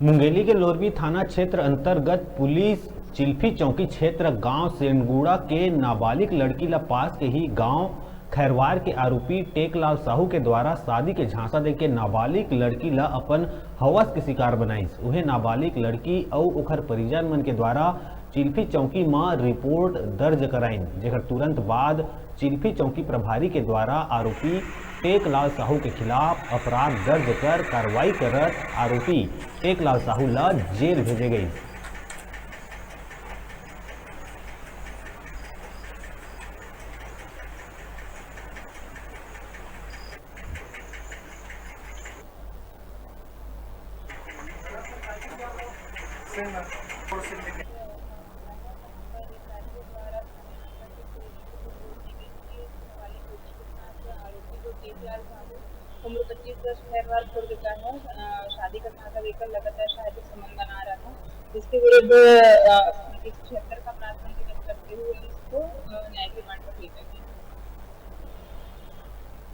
मुंगेली के लोरबी थाना क्षेत्र अंतर्गत पुलिस चिल्फी चौकी क्षेत्र गांव सेनगुड़ा के नाबालिग लड़की ला पास के ही गांव खैरवार के आरोपी टेकलाल साहू के द्वारा शादी के झांसा दे के नाबालिग लड़की ला अपन हवस के शिकार बनाईस। उहे नाबालिग लड़की और ओखर परिजन मन के द्वारा चिल्फी चौकी में रिपोर्ट दर्ज कराइन, जेकर तुरंत बाद चिल्फी चौकी प्रभारी के द्वारा आरोपी टेकलाल साहू के खिलाफ अपराध दर्ज कर कार्रवाई करत आरोपी टेकलाल साहू ला जेल भेजे गई। उम्र 25 वर्ष खैरवार खुर्द का है। शादी का झांसा देकर लगातार शारीरिक संबंध बना रहा था, जिसके विरुद्ध 76 का प्राथमिक दर्ज करते हुए इसको न्यायिक रिमांड पर भेजा गया।